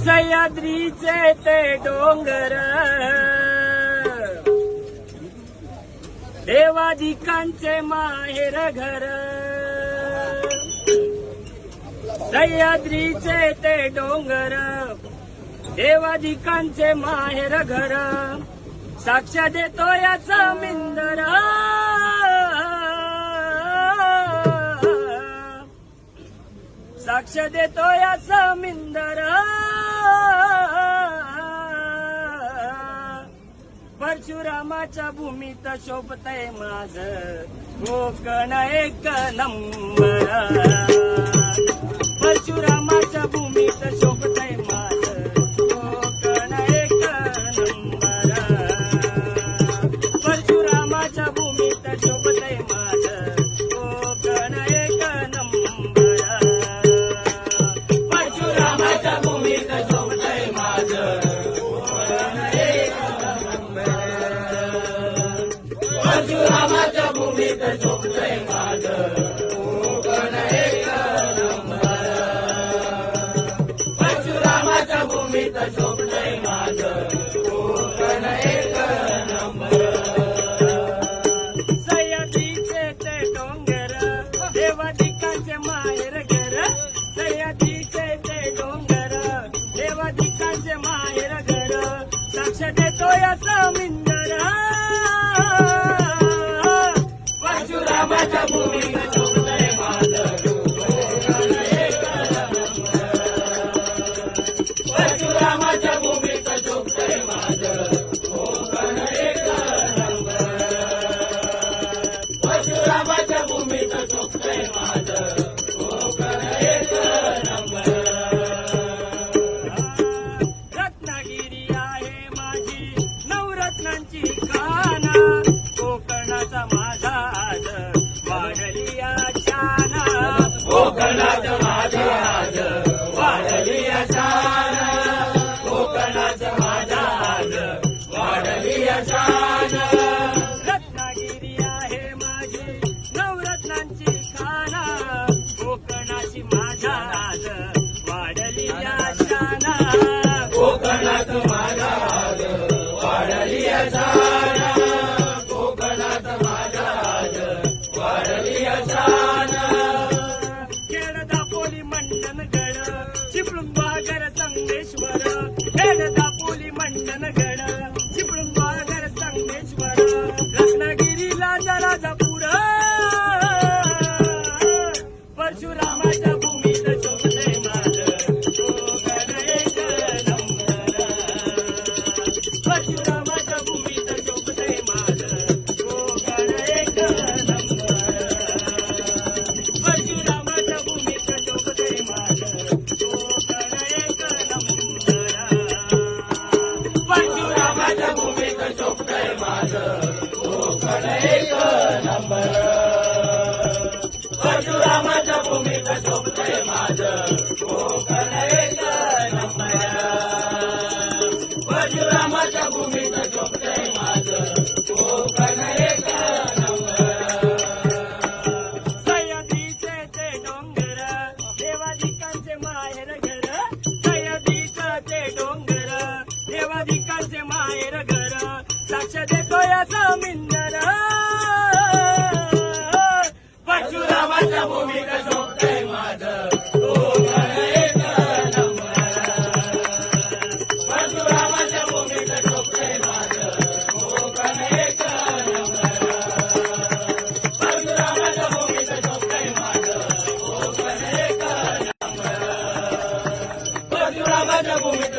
सह्याद्रीचे ते डोंगर देवादिकांचे माहेर घर सह्याद्रीचे ते डोंगर देवादिकांचे माहेर घर साक्ष देतो याचा मिंदर साक्ष देतो याचा मिंदर परशुरामाच्या भूमीत शोभतय माझं कोकण एक नंबर परशुरामाच्या भूमीत शोभतय माझं कोकण एक नंबर परशुरामाच्या भूमीत शोभतय माझं कोकण एक नंबर परशुरामाच्या भूमीत शोभतय माझं परशुरामाच्या भूमीत शोभतय माझं कोकण एक नंबर परशुरामाच्या भूमीत शोभतय माझं कोकण एक नंबर सह्याद्रीचे ते डोंगर देवादिकांचे माहेर घर सह्याद्रीचे ते डोंगर देवादिकांचे माहेर घर साक्ष देतो याचा मिंदर परशुरामाच्या भूमीत शोभतय माझं कोकण एक नंबर परशुरामाच्या भूमीत शोभतय माझं कोकण एक नंबर परशुरामाच्या भूमीत शोभतय माझं कोकण एक नंबर रत्नागिरी आहे माझी नवरत्नांची खान कोकणाचा माझा कोकणात माझा आज वाढली शान कोकणात माझा आज वाढली शान रत्नागिरी आहे माझी नवरत्नांची खान कोकणाची माझा आज वाढली शान कोकणात माझा आज वाढली शान कोकणात माझा आज वाढली शान चिपळूणबागर संगमेश्वर हेड दापोली मंडनगड चिपळूणबागर संगमेश्वर रत्नागिरीला जराजापूर परशुरामाच्या भूमीत शोभतय माझं कोकण एक नंबर परशुरामाच्या भूमीत शोभतय माझं कोकण एक नंबर परशुरामाच्या भूमीत शोभतय माझं परशुरामाच्या भूमीत शोभतय माझं कोकण एक नंबर परशुरामाच्या भूमीत शोभतय माझं कोकण एक नंबर परशुरामाच्या भूमीत शोभतय माझं कोकण एक नंबर सह्याद्रीचे ते डोंगर देवादिकांचे माहेर घर सह्याद्रीचं ते डोंगर देवादिकांचे माहेर घर साक्ष देतो याचा मिंदर परशुरामाच्या भूमीत शोभतय माझं कोकण एक नंबर परशुरामाच्या भूमीत शोभतय माझं कोकण एक नंबर परशुरामाच्या भूमीत शोभतय माझं कोकण एक नंबर परशुरामाच्या भूमीत